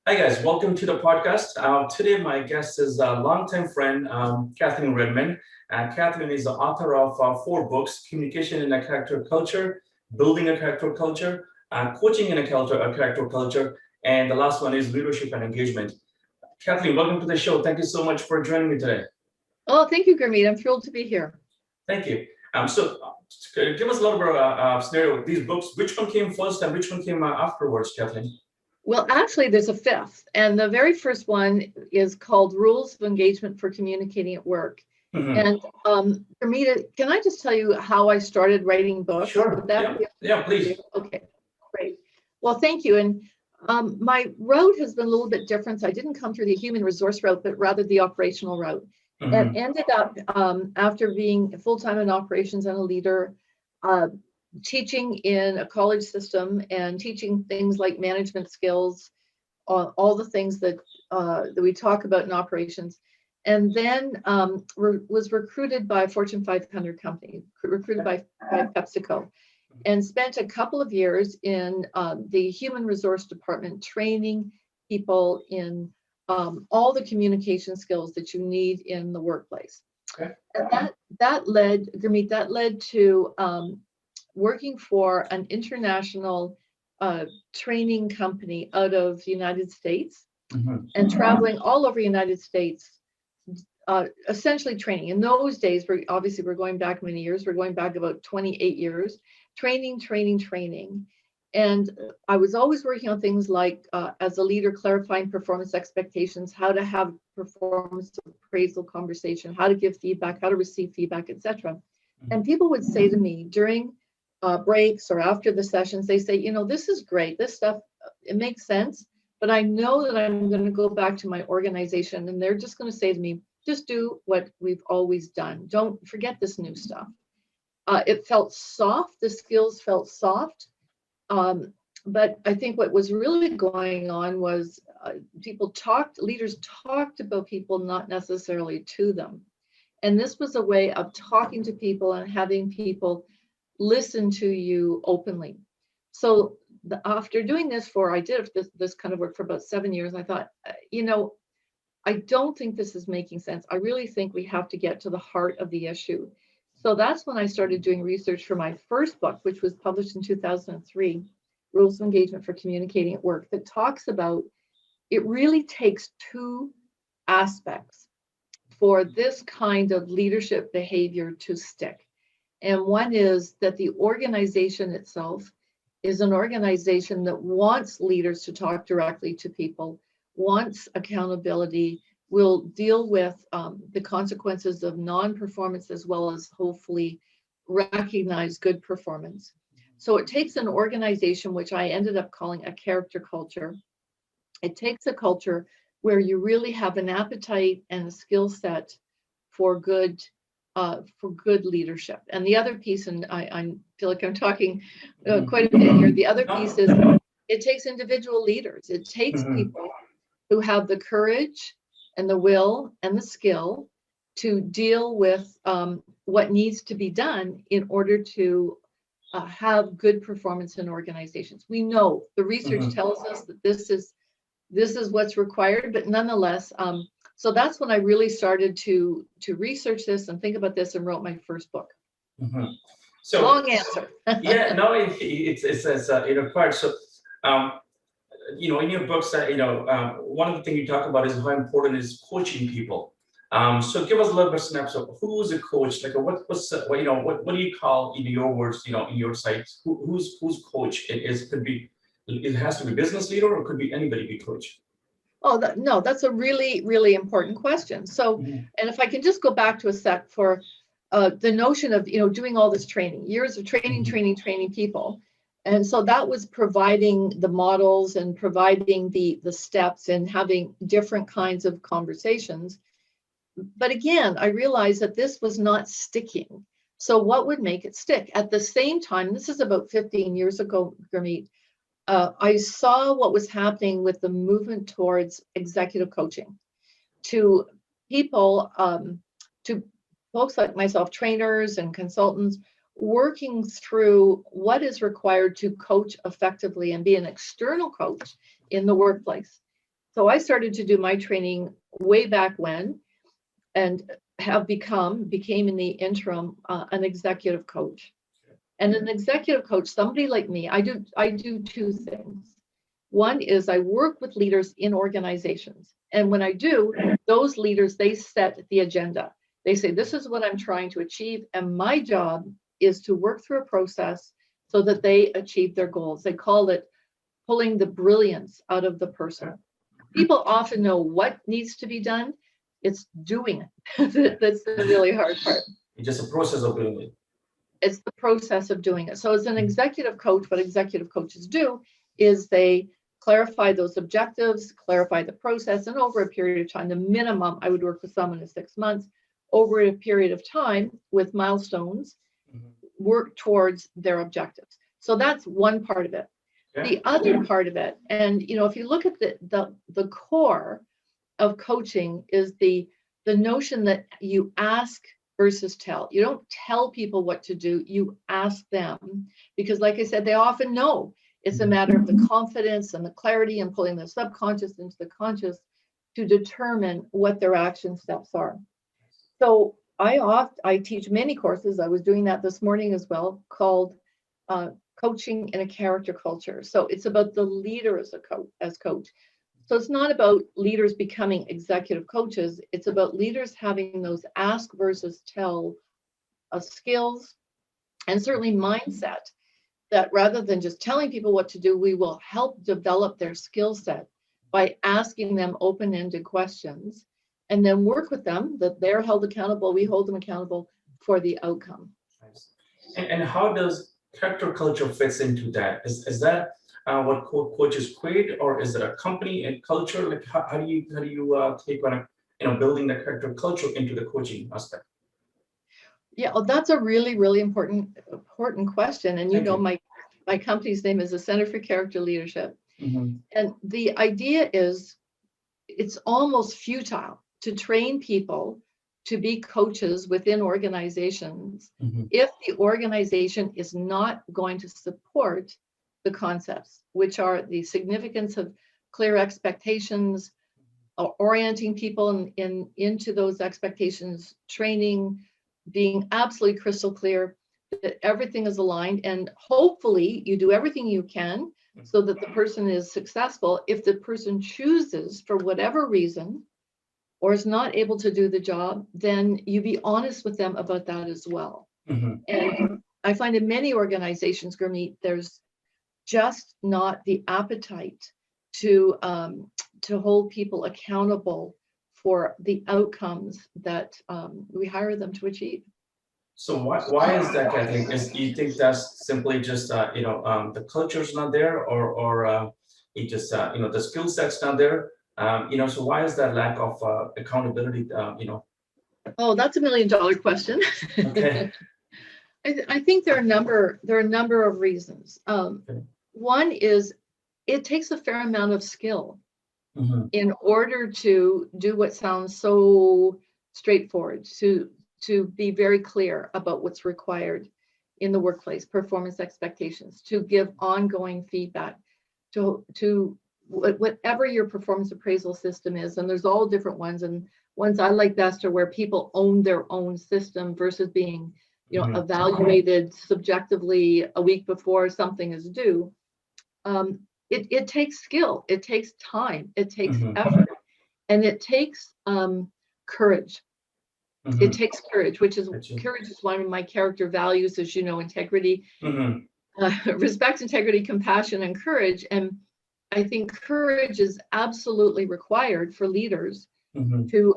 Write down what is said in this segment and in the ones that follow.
Hi guys, welcome to the podcast. Today my guest is a longtime friend, Kathleen Redmond. Kathleen is the author of four books: Communication in a Character Culture, Building a Character Culture, Coaching in a Character Culture, and the last one is Leadership and Engagement. Kathleen, welcome to the show. Thank you so much for joining me today. Oh, thank you, Gurmeet. I'm thrilled to be here. Thank you. Give us a little bit of a scenario with these books. Which one came first and which one came afterwards, Kathleen? Well, actually, there's a fifth. And the very first one is called Rules of Engagement for Communicating at Work. Mhm. And Gurmeet, can I just tell you how I started writing books? Sure. Would that be Yeah, please. okay? Great. Well, thank you. And my route has been a little bit different. So I didn't come through the human resource route, but rather the operational route. Mhm. And ended up, after being full-time in operations and a leader, teaching in a college system and teaching things like management skills, all the things that we talk about in operations. And then was recruited by a Fortune 500 company, recruited by PepsiCo, and spent a couple of years in the human resource department training people in all the communication skills that you need in the workplace. Okay. And that led, Gurmeet, that led to working for an international training company out of the United States, Mhm. and traveling all over the United States, essentially training. In those days, we're going back many years. We're going back about 28 years, training. And I was always working on things like, as a leader, clarifying performance expectations, how to have performance appraisal conversation, how to give feedback, how to receive feedback, etc. And people would say to me during breaks or after the sessions, they say, this is great. This stuff, it makes sense, but I know that I'm going to go back to my organization and they're just going to say to me, just do what we've always done. Don't forget this new stuff. It felt soft. The skills felt soft. But I think what was really going on was leaders talked about people, not necessarily to them. And this was a way of talking to people and having people listen to you openly. So after doing this I did this kind of work for about 7 years. I thought, I don't think this is making sense. I really think we have to get to the heart of the issue. So that's when I started doing research for my first book, which was published in 2003, Rules of Engagement for Communicating at Work, that talks about it really takes two aspects for this kind of leadership behavior to stick. And one is that the organization itself is an organization that wants leaders to talk directly to people, wants accountability, will deal with the consequences of non-performance as well as hopefully recognize good performance. So it takes an organization, which I ended up calling a character culture. It takes a culture where you really have an appetite and a skill set for good leadership. And the other piece, and I feel like I'm talking quite a bit here, the other piece is it takes individual leaders. It takes people who have the courage and the will and the skill to deal with what needs to be done in order to have good performance in organizations. We know the research tells us that this is what's required, but nonetheless, so that's when I really started to research this and think about this and wrote my first book. Mm-hmm. So long answer. Yeah, no, it's quite so. In your books, one of the things you talk about is how important is coaching people. So give us a little bit of snapshot. Who's a coach? Like, what do you call, in your words, in your sites? Who's coach? It has to be business leader, or it could be anybody be coach. Oh, no, that's a really, really important question. So, and if I can just go back to a sec for the notion of, doing all this training, years of training people. And so that was providing the models and providing the steps and having different kinds of conversations. But again, I realized that this was not sticking. So what would make it stick? At the same time, this is about 15 years ago, Gurmeet, I saw what was happening with the movement towards executive coaching to people, to folks like myself, trainers and consultants, working through what is required to coach effectively and be an external coach in the workplace. So I started to do my training way back when, and became in the interim an executive coach. And an executive coach, somebody like me, I do two things. One is I work with leaders in organizations. And when I do, those leaders, they set the agenda. They say, this is what I'm trying to achieve. And my job is to work through a process so that they achieve their goals. They call it pulling the brilliance out of the person. People often know what needs to be done. It's doing it. That's the really hard part. It's just a process of doing it. It's the process of doing it. So as an executive coach, what executive coaches do is they clarify those objectives, clarify the process, and over a period of time, the minimum I would work with someone is 6 months, over a period of time with milestones, work towards their objectives. So that's one part of it. The other part of it, and if you look at the core of coaching, is the notion that you ask versus tell. You don't tell people what to do, you ask them, because like I said, they often know. It's a matter of the confidence and the clarity and pulling the subconscious into the conscious to determine what their action steps are. So I teach many courses. I was doing that this morning as well, called Coaching in a Character Culture. So it's about the leader as coach. So it's not about leaders becoming executive coaches. It's about leaders having those ask versus tell skills, and certainly mindset, that rather than just telling people what to do, we will help develop their skill set by asking them open-ended questions, and then work with them that they're held accountable. We hold them accountable for the outcome. And how does character culture fits into that? Is that what coaches create, or is it a company and culture? Like how do you take on building the character culture into the coaching aspect? Yeah, well, that's a really, really important question. And my company's name is the Center for Character Leadership. And the idea is it's almost futile to train people to be coaches within organizations if the organization is not going to support the concepts, which are the significance of clear expectations, orienting people into those expectations, training, being absolutely crystal clear that everything is aligned, and hopefully you do everything you can so that the person is successful. If the person chooses for whatever reason or is not able to do the job, then you be honest with them about that as well. And I find in many organizations, Gurmeet, there's just not the appetite to hold people accountable for the outcomes that we hire them to achieve. So why is that, Kathleen? You think that's simply just the culture's not there, or it just the skill set's not there? So why is that lack of accountability? Oh, that's $1 million question. Okay. I think there are a number of reasons. One is it takes a fair amount of skill in order to do what sounds so straightforward, to be very clear about what's required in the workplace, performance expectations, to give ongoing feedback, to whatever your performance appraisal system is. And there's all different ones, and ones I like best are where people own their own system versus being evaluated subjectively a week before something is due. It takes skill, it takes time, it takes effort, and it takes courage. It takes courage, courage is one of my character values, as you know, integrity, respect, integrity, compassion, and courage. And I think courage is absolutely required for leaders to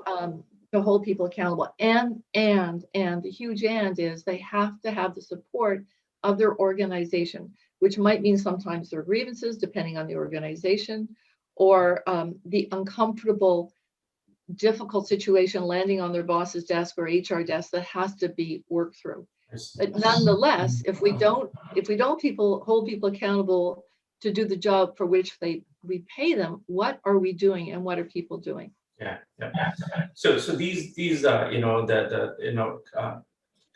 hold people accountable. And the huge and is they have to have the support of their organization, which might mean sometimes their grievances, depending on the organization, or the uncomfortable, difficult situation landing on their boss's desk or HR desk that has to be worked through. But nonetheless, if we don't hold people accountable to do the job for which we pay them, what are we doing and what are people doing? Yeah. So these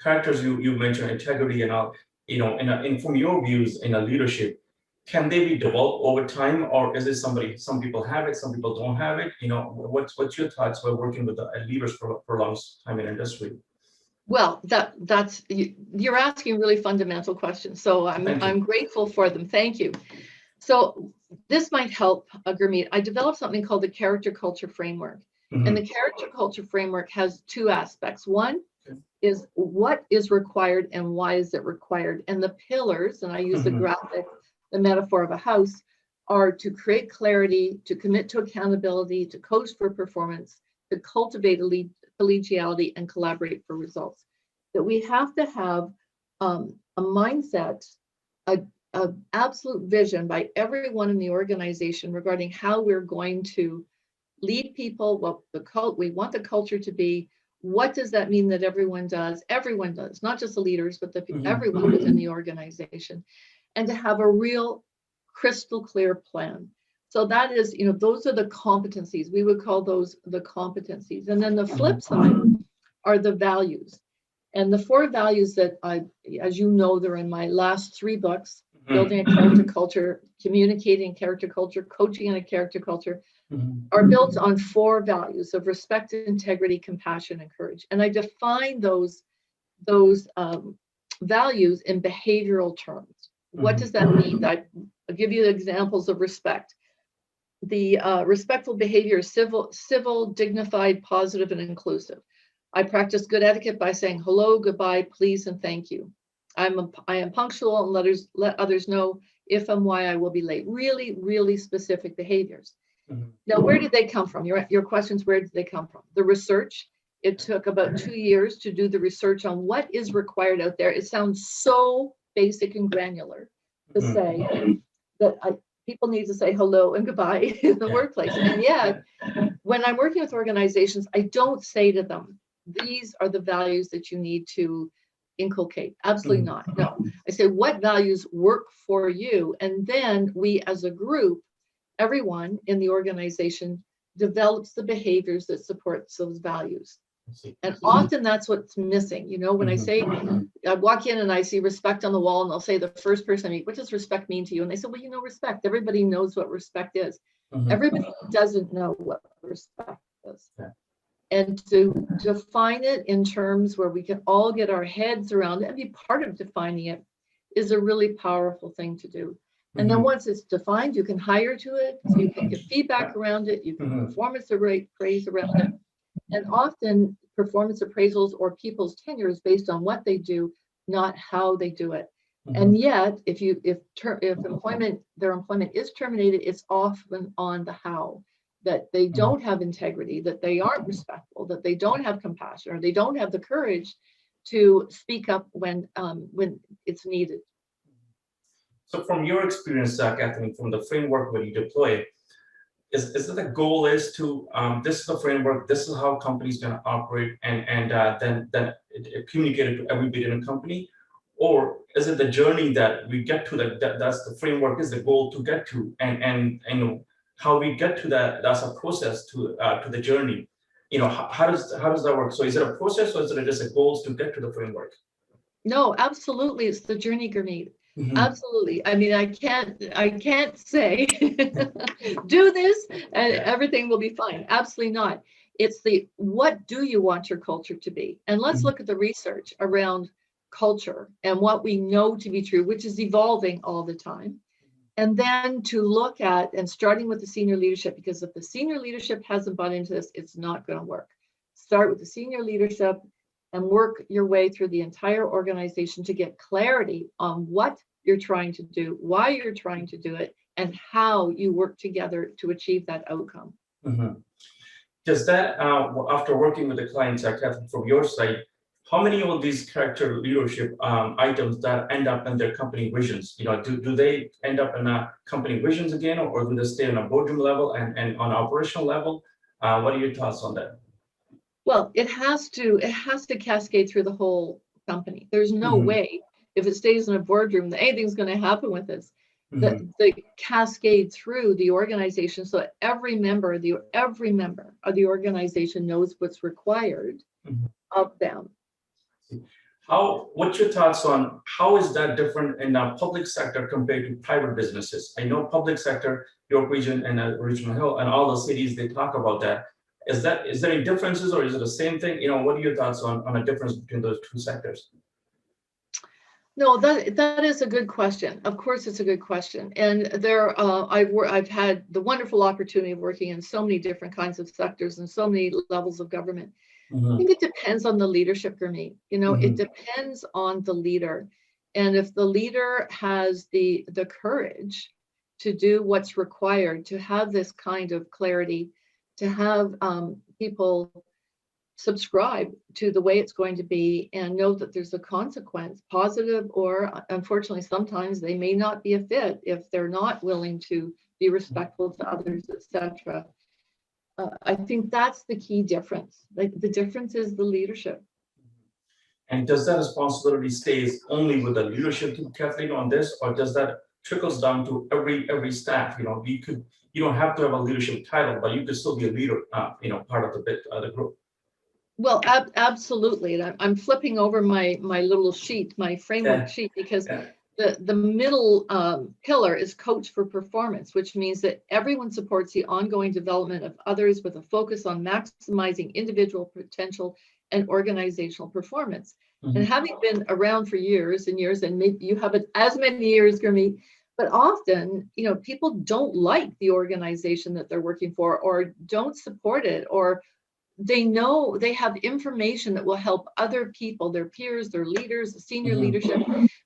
characters you mentioned, integrity and all, and from your views in a leadership, can they be developed over time, or is it some people have it, some people don't have it? What's your thoughts about working with the leaders for a long time in industry? Well, you're asking really fundamental questions. So I'm grateful for them. Thank you. So this might help, Gurmeet. I developed something called the Character Culture Framework. And the Character Culture Framework has two aspects. One is what is required and why is it required? And the pillars, and I use the metaphor of a house, are to create clarity, to commit to accountability, to coach for performance, to cultivate collegiality, and collaborate for results. That we have to have a mindset, a absolute vision by everyone in the organization regarding how we're going to lead people, what we want the culture to be. What does that mean that everyone does? Everyone does, not just the leaders, but everyone within the organization, and to have a real crystal clear plan. So that is, those are the competencies. We would call those the competencies. And then the flip side are the values. And the 4 values that as you know, they're in my last 3 books, Building a Character Culture, Communicating Character Culture, Coaching in a Character Culture, are built on 4 values of respect, integrity, compassion, and courage. And I define those values in behavioral terms. What does that mean? I'll give you examples of respect. The respectful behavior is civil, dignified, positive, and inclusive. I practice good etiquette by saying hello, goodbye, please, and thank you. I am punctual and let others know if and why I will be late. Really, really specific behaviors. Now, where did they come from? Your questions, where did they come from? The research. It took about 2 years to do the research on what is required out there. It sounds so basic and granular to say that people need to say hello and goodbye in the workplace. And yet, when I'm working with organizations, I don't say to them, these are the values that you need to inculcate. Absolutely not. No. I say, what values work for you? And then we as a group, everyone in the organization develops the behaviors that supports those values. And often that's what's missing. When I say, I walk in and I see respect on the wall, and they'll say, the first person I meet, what does respect mean to you? And they say, well, respect. Everybody knows what respect is. Everybody doesn't know what respect is. And to define it in terms where we can all get our heads around it and be part of defining it is a really powerful thing to do. And then once it's defined, you can hire to it, you can give feedback around it, you can performance appraise around it. And often performance appraisals or people's tenure is based on what they do, not how they do it. And yet, if their employment is terminated, it's often on the how, that they don't have integrity, that they aren't respectful, that they don't have compassion, or they don't have the courage to speak up when it's needed. So from your experience, Kathleen, from the framework where you deploy it, is that the goal is to, this is the framework, this is how companies going to operate, and then it communicated to everybody in a company? Or is it the journey that we get to that's the framework is the goal to get to, and how we get to that, that's a process to the journey. How does that work? So is it a process, or is it just a goals to get to the framework? No, absolutely, it's the journey, Gurmeet. Absolutely. I mean, I can't say do this and everything will be fine. Absolutely not. It's what do you want your culture to be? And let's look at the research around culture and what we know to be true, which is evolving all the time. And then to look at, and starting with the senior leadership, because if the senior leadership hasn't bought into this, it's not going to work. Start with the senior leadership and work your way through the entire organization to get clarity on what you're trying to do, why you're trying to do it, and how you work together to achieve that outcome. Does that, after working with the clients, Kathleen, from your side, how many of these character leadership items that end up in their company visions? Do they end up in a company visions again, or do they stay on a boardroom level and on operational level? What are your thoughts on that? Well, it has to cascade through the whole company. There's no way, if it stays in a boardroom, that anything's going to happen with this. The cascade through the organization, so that every member of the organization knows what's required of them. What's your thoughts on how is that different in the public sector compared to private businesses? I know public sector, York Region and Richmond Hill and all the cities, they talk about that. Is there any differences or is it the same thing? What are your thoughts on a difference between those two sectors? No, that is a good question. Of course, it's a good question. And I've had the wonderful opportunity of working in so many different kinds of sectors and so many levels of government. I think it depends on the leadership, Gurmeet. It depends on the leader. And if the leader has the courage to do what's required, to have this kind of clarity, to have people subscribe to the way it's going to be and know that there's a consequence, positive or unfortunately, sometimes they may not be a fit if they're not willing to be respectful to others, etc. I think that's the key difference. Like the difference is the leadership. And does that responsibility stays only with the leadership team, Kathleen, on this, or does that trickles down to every staff? You don't have to have a leadership title, but you could still be a leader, part of the group. Well, absolutely. And I'm flipping over my little sheet, my framework sheet, because the middle pillar is Coach for Performance, which means that everyone supports the ongoing development of others with a focus on maximizing individual potential and organizational performance. And having been around for years and years, and maybe you haven't as many years, Gurmeet, but often, people don't like the organization that they're working for or don't support it, or they know they have information that will help other people, their peers, their leaders, the senior leadership,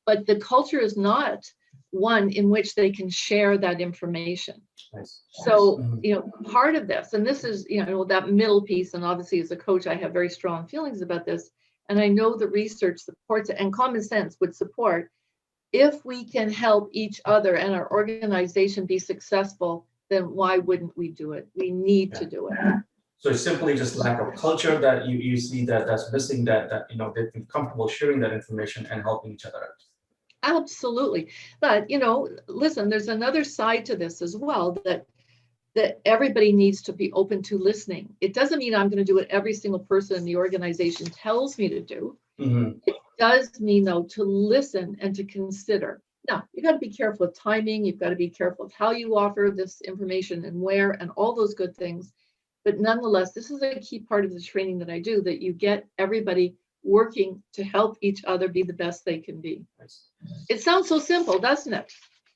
but the culture is not one in which they can share that information. Nice. So, part of this, and this is, that middle piece, and obviously as a coach, I have very strong feelings about this, and I know the research supports it and common sense would support, if we can help each other and our organization be successful, then why wouldn't we do it? We need to do it. So it's simply just lack of culture that you see that's missing, that they feel comfortable sharing that information and helping each other out. Absolutely. But, listen, there's another side to this as well, that everybody needs to be open to listening. It doesn't mean I'm going to do what every single person in the organization tells me to do. It does mean, though, to listen and to consider. Now, you got to be careful of timing. You've got to be careful of how you offer this information and where and all those good things. But nonetheless, this is a key part of the training that I do, that you get everybody working to help each other be the best they can be. Nice. It sounds so simple, doesn't it?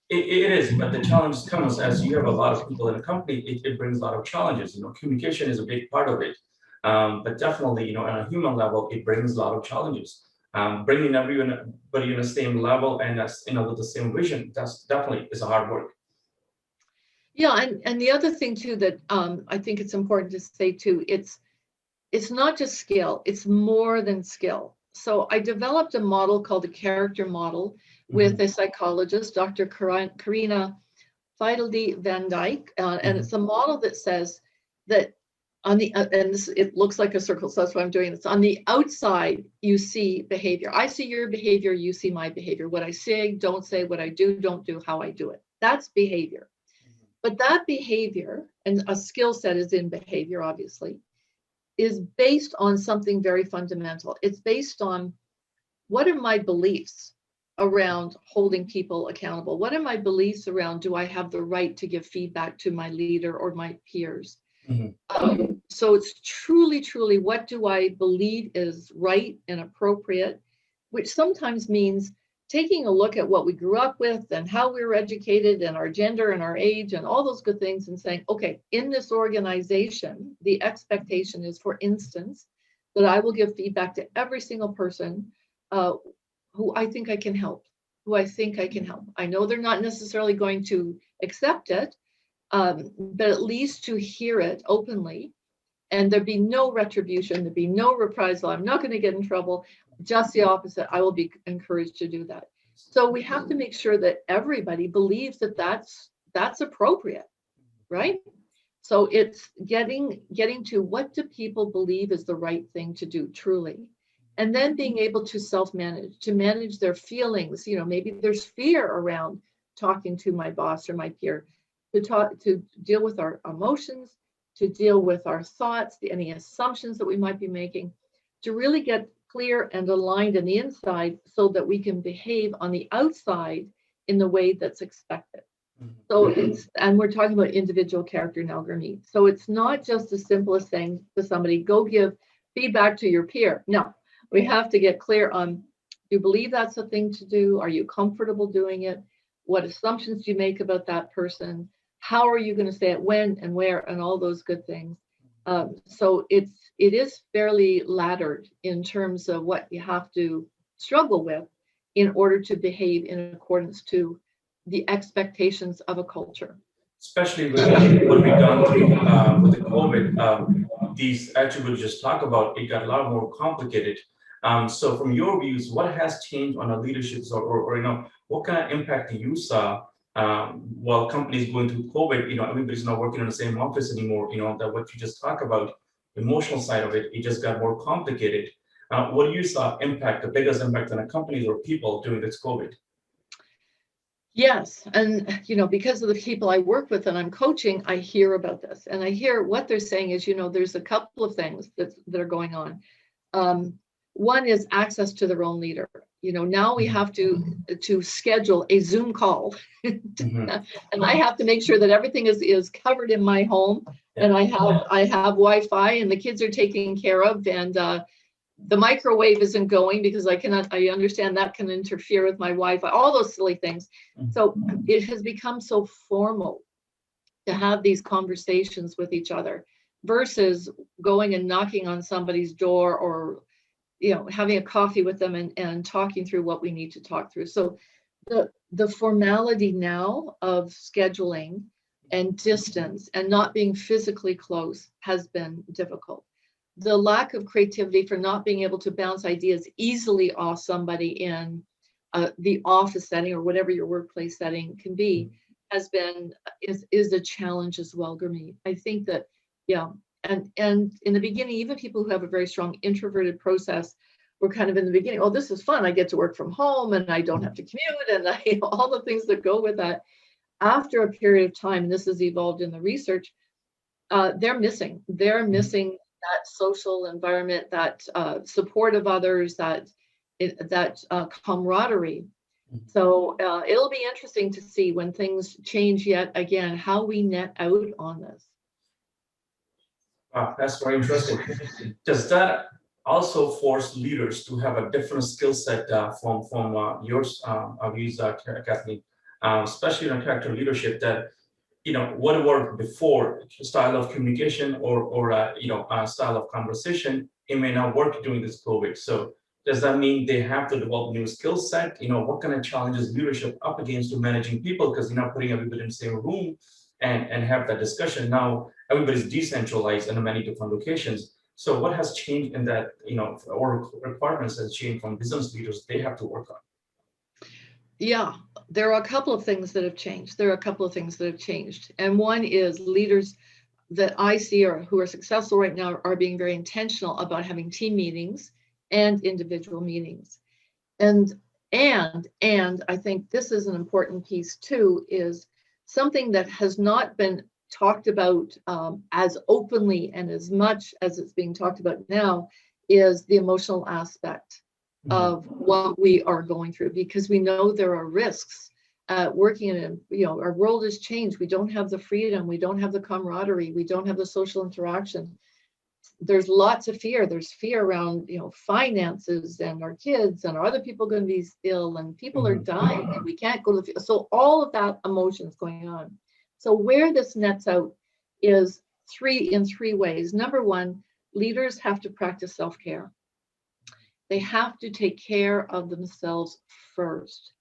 It is, but the challenge comes as you have a lot of people in a company, it brings a lot of challenges. Communication is a big part of it. But definitely, on a human level, it brings a lot of challenges. Bringing everybody in the same level and with the same vision, that's definitely is a hard work. Yeah, and the other thing too that I think it's important to say too, it's not just skill, it's more than skill. So I developed a model called the character model with a psychologist, Dr. Karina Feideldy Van Dyke, and it's a model that says that on the and this, it looks like a circle, so that's why I'm doing this. On the outside, you see behavior. I see your behavior, you see my behavior. What I say, don't say, what I do, don't do, how I do it. That's behavior. But that behavior, and a skill set is in behavior, obviously, is based on something very fundamental. It's based on, what are my beliefs around holding people accountable? What are my beliefs around, do I have the right to give feedback to my leader or my peers? So it's truly, truly, what do I believe is right and appropriate, which sometimes means taking a look at what we grew up with and how we were educated and our gender and our age and all those good things, and saying, okay, in this organization, the expectation is, for instance, that I will give feedback to every single person who I think I can help, I know they're not necessarily going to accept it, but at least to hear it openly, and there'd be no retribution, there'd be no reprisal. I'm not going to get in trouble. Just the opposite. I will be encouraged to do that. So we have to make sure that everybody believes that that's appropriate, right? So it's getting to, what do people believe is the right thing to do truly, and then being able to self-manage, to manage their feelings. Maybe there's fear around talking to my boss or my peer, to deal with our emotions, to deal with our thoughts, any assumptions that we might be making, to really get clear and aligned on the inside so that we can behave on the outside in the way that's expected. So and we're talking about individual character now, Gurmeet. So it's not just as simple as saying to somebody, go give feedback to your peer. No, we have to get clear on, do you believe that's the thing to do? Are you comfortable doing it? What assumptions do you make about that person? How are you going to say it, when and where, and all those good things. So it is fairly laddered in terms of what you have to struggle with in order to behave in accordance to the expectations of a culture. Especially with what we've gone through with the COVID, these attributes just talk about, it got a lot more complicated. So from your views, what has changed on the leadership, or what kind of impact you saw while companies going through COVID? Everybody's not working in the same office anymore. That what you just talked about, emotional side of it, it just got more complicated. What do you saw impact, the biggest impact on the companies or people during this COVID? Yes, and because of the people I work with and I'm coaching, I hear about this, and I hear what they're saying is, there's a couple of things that are going on. One is access to their own leader. Now we have to schedule a Zoom call, and I have to make sure that everything is covered in my home, and I have Wi-Fi, and the kids are taken care of, and the microwave isn't going because I understand that can interfere with my Wi-Fi, all those silly things. So it has become so formal to have these conversations with each other versus going and knocking on somebody's door or, having a coffee with them and talking through what we need to talk through. So the formality now of scheduling and distance and not being physically close has been difficult. The lack of creativity for not being able to bounce ideas easily off somebody in the office setting or whatever your workplace setting can be is a challenge as well, Gurmeet. I think that, and in the beginning, even people who have a very strong introverted process were kind of in the beginning, oh, this is fun. I get to work from home and I don't have to commute and all the things that go with that. After a period of time, and this has evolved in the research, they're missing that social environment, that support of others, that camaraderie. So it'll be interesting to see when things change yet again, how we net out on this. Wow, that's very interesting. Does that also force leaders to have a different skill set from yours, views, Kathleen, especially in character leadership, that what worked before, style of communication or style of conversation, it may not work during this COVID. So does that mean they have to develop new skill set? What kind of challenges leadership up against to managing people, because you're not putting everybody in the same room and have that discussion. Now everybody's decentralized in many different locations. So what has changed in that, or requirements has changed from business leaders they have to work on? Yeah, there are a couple of things that have changed. And one is leaders that I see who are successful right now are being very intentional about having team meetings and individual meetings. And I think this is an important piece too, is something that has not been talked about as openly and as much as it's being talked about now, is the emotional aspect of what we are going through, because we know there are risks working in, our world has changed. We don't have the freedom, we don't have the camaraderie, we don't have the social interaction. There's lots of fear. There's fear around, finances and our kids and are other people going to be ill and people are dying and we can't go to the field. So all of that emotion is going on. So where this nets out is in three ways. Number one, leaders have to practice self-care. They have to take care of themselves first.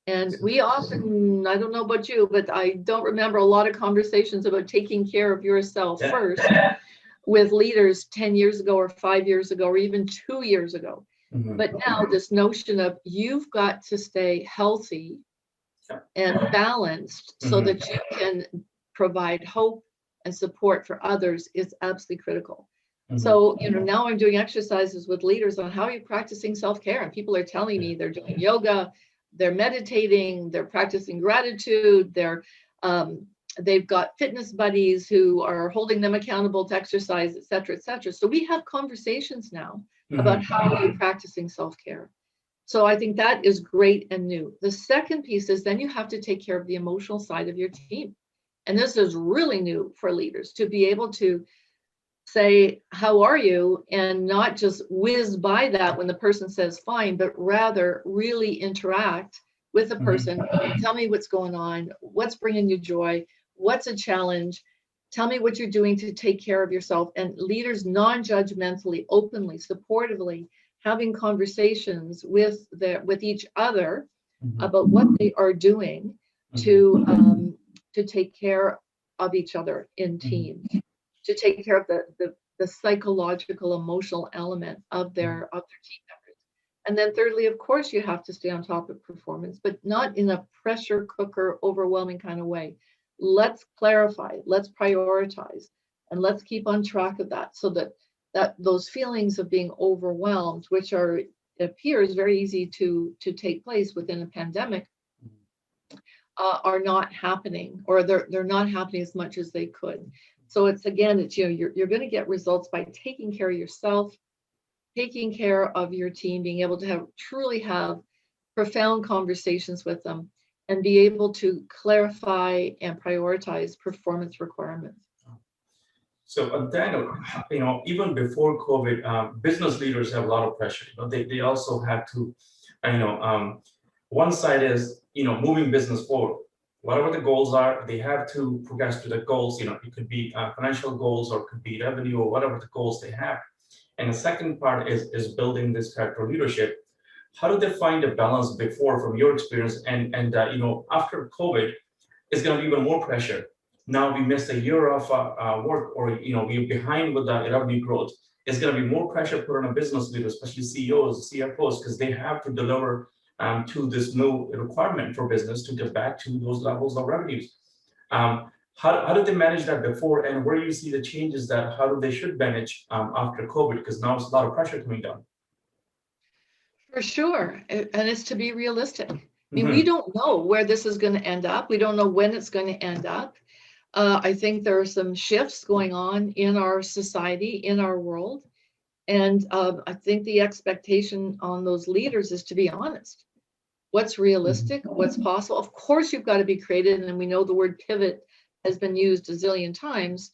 And we often, I don't know about you, but I don't remember a lot of conversations about taking care of yourself first with leaders 10 years ago or 5 years ago or even 2 years ago. But now this notion of you've got to stay healthy and balanced so that you can provide hope and support for others is absolutely critical. So, now I'm doing exercises with leaders on how are you practicing self-care, and people are telling me they're doing yoga, they're meditating, they're practicing gratitude, they've got fitness buddies who are holding them accountable to exercise, et cetera, et cetera. So we have conversations now about how are you practicing self-care. So I think that is great and new. The second piece is then you have to take care of the emotional side of your team. And this is really new for leaders to be able to say, how are you? And not just whiz by that when the person says fine, but rather really interact with the person. Tell me what's going on. What's bringing you joy? What's a challenge? Tell me what you're doing to take care of yourself. And leaders non-judgmentally, openly, supportively, having conversations with each other about what they are doing to take care of each other in teams, to take care of the psychological, emotional element of their team members. And then thirdly, of course, you have to stay on top of performance, but not in a pressure cooker, overwhelming kind of way. Let's clarify, let's prioritize, and let's keep on track of that so that those feelings of being overwhelmed, which appears very easy to take place within a pandemic, are not happening, or they're not happening as much as they could. So it's you're going to get results by taking care of yourself, taking care of your team, being able to truly have profound conversations with them, and be able to clarify and prioritize performance requirements. So Daniel, even before COVID, business leaders have a lot of pressure. They also had to, one side is moving business forward. Whatever the goals are, they have to progress to the goals. It could be financial goals, or it could be revenue, or whatever the goals they have. And the second part is building this character of leadership. How do they find a balance before, from your experience? And after COVID, it's going to be even more pressure. Now we missed a year of work, or we're behind with the revenue growth. It's going to be more pressure put on a business leader, especially CEOs, CFOs, because they have to deliver to this new requirement for business to get back to those levels of revenues. How did they manage that before, and where do you see the changes how they should manage after COVID? Because now it's a lot of pressure coming down. For sure, and it's to be realistic. I mean, we don't know where this is going to end up. We don't know when it's going to end up. I think there are some shifts going on in our society, in our world. And I think the expectation on those leaders is to be honest. What's realistic? What's possible? Of course, you've got to be creative. And we know the word pivot has been used a zillion times.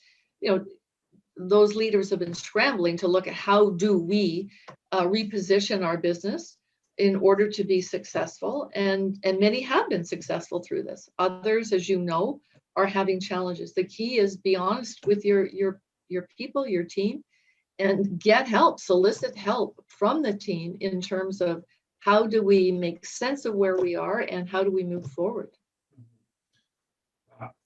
Those leaders have been scrambling to look at how do we reposition our business in order to be successful. And many have been successful through this. Others, as you know, are having challenges. The key is be honest with your people, your team, and get help, solicit help from the team in terms of how do we make sense of where we are and how do we move forward.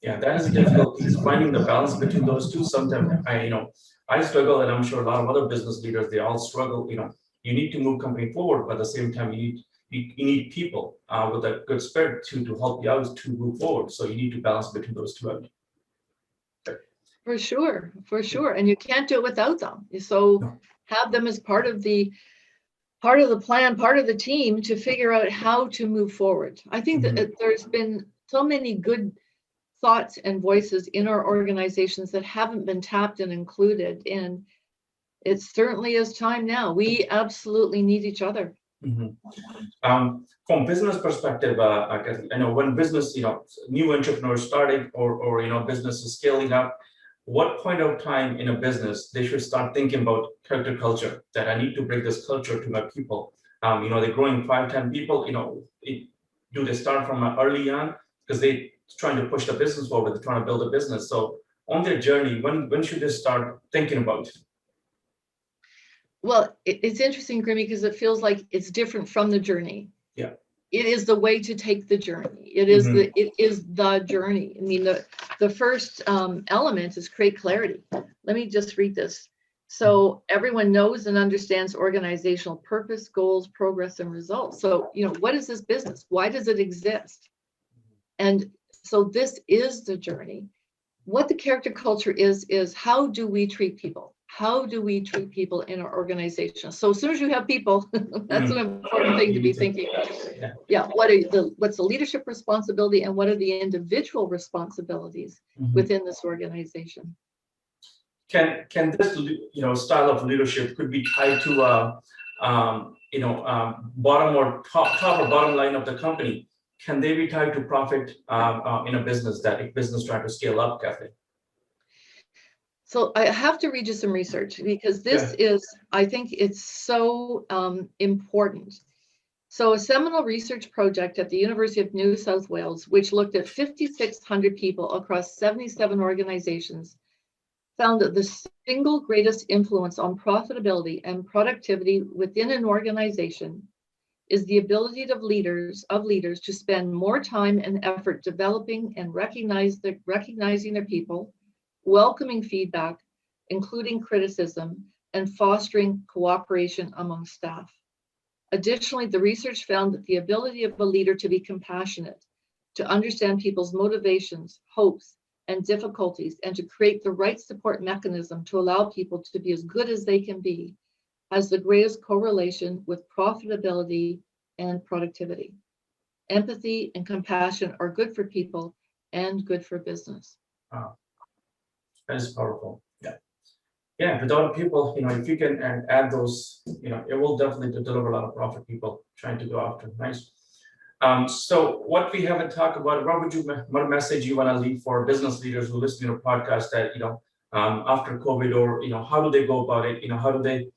Yeah, that is difficult. Is finding the balance between those two. Sometimes I struggle, and I'm sure a lot of other business leaders, they all struggle. You need to move company forward, but at the same time, you need people with a good spirit to help you out to move forward. So you need to balance between those two. For sure. And you can't do it without them. So have them as part of the plan, part of the team to figure out how to move forward. I think that there's been so many good thoughts and voices in our organizations that haven't been tapped and included. And it certainly is time now. We absolutely need each other. From business perspective, I know when business, new entrepreneurs starting or business is scaling up, what point of time in a business they should start thinking about character culture, that I need to bring this culture to my people? They're growing 5-10 people, do they start from early on because they're trying to push the business forward, they're trying to build a business. So on their journey, when should they start thinking about it? Well, it's interesting, Grimmy, because it feels like it's different from the journey. Yeah. It is the way to take the journey. It is the journey. I mean, the first element is create clarity. Let me just read this. So everyone knows and understands organizational purpose, goals, progress, and results. So, what is this business? Why does it exist? And so this is the journey. What the character culture is how do we treat people? How do we treat people in our organization? So as soon as you have people, that's an important thing to be thinking. Yeah. What's the leadership responsibility and what are the individual responsibilities within this organization? can this style of leadership could be tied to bottom or top or bottom line of the company? Can they be tied to profit in a business trying to scale up, Kathleen? So I have to read you some research because this I think it's so important. So a seminal research project at the University of New South Wales, which looked at 5,600 people across 77 organizations, found that the single greatest influence on profitability and productivity within an organization is the ability of leaders to spend more time and effort developing and recognizing their people, welcoming feedback, including criticism, and fostering cooperation among staff. Additionally, the research found that the ability of a leader to be compassionate, to understand people's motivations, hopes, and difficulties, and to create the right support mechanism to allow people to be as good as they can be, has the greatest correlation with profitability and productivity. Empathy and compassion are good for people and good for business. Wow. That is powerful. Yeah, without people, if you can add those, it will definitely deliver a lot of profit. People trying to go after. Nice. So what we haven't talked about, what message you want to leave for business leaders who listen to your podcast that, after COVID, or, how do they go about it? How do they,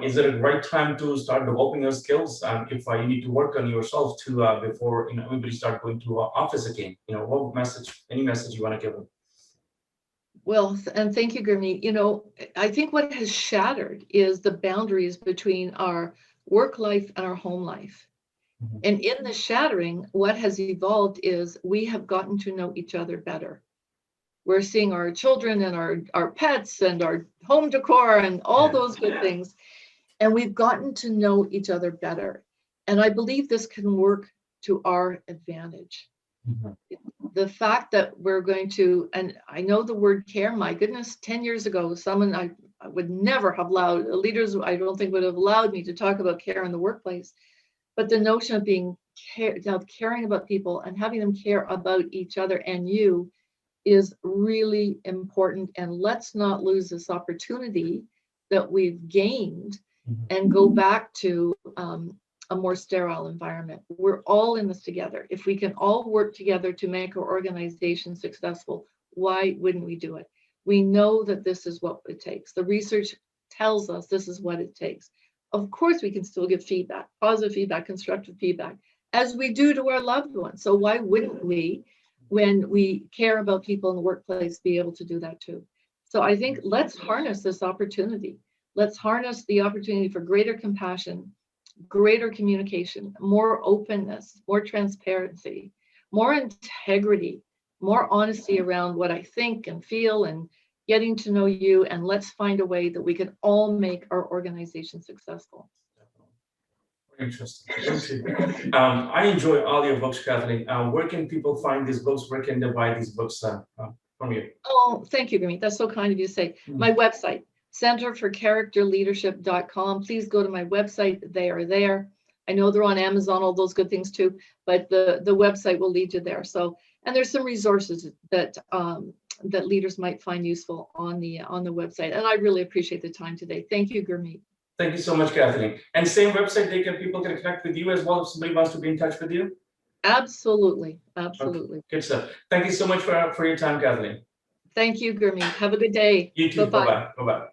is it a right time to start developing your skills? If you need to work on yourself too, before, everybody start going to office again, any message you want to give them? Well, and thank you, Gurmeet. I think what has shattered is the boundaries between our work life and our home life. Mm-hmm. And in the shattering, what has evolved is we have gotten to know each other better. We're seeing our children and our pets and our home decor and all those good things. And we've gotten to know each other better. And I believe this can work to our advantage. Mm-hmm. The fact that we're going to, and I know the word care, my goodness, 10 years ago, someone I would never have allowed, leaders I don't think would have allowed me to talk about care in the workplace. But the notion of caring about people and having them care about each other and you is really important. And let's not lose this opportunity that we've gained and go back to a more sterile environment. We're all in this together. If we can all work together to make our organization successful, why wouldn't we do it? We know that this is what it takes. The research tells us this is what it takes. Of course, we can still give feedback, positive feedback, constructive feedback, as we do to our loved ones. So why wouldn't we, when we care about people in the workplace, be able to do that too? So I think let's harness this opportunity. Let's harness the opportunity for greater compassion, greater communication, more openness, more transparency, more integrity, more honesty around what I think and feel and getting to know you. And let's find a way that we can all make our organization successful. Interesting. I enjoy all your books, Kathleen. Where can people find these books? Where can they buy these books from you? Oh, thank you, Gurmeet. That's so kind of you to say. My website, centerforcharacterleadership.com. Please go to my website. They are there. I know they're on Amazon, all those good things too, but the website will lead you there. So, and there's some resources that that leaders might find useful on the website. And I really appreciate the time today. Thank you, Gurmeet. Thank you so much, Kathleen. And same website, people can connect with you as well if somebody wants to be in touch with you? Absolutely. Absolutely. Okay. Good stuff. Thank you so much for your time, Kathleen. Thank you, Gurmeet. Have a good day. You too. Bye-bye. Bye-bye.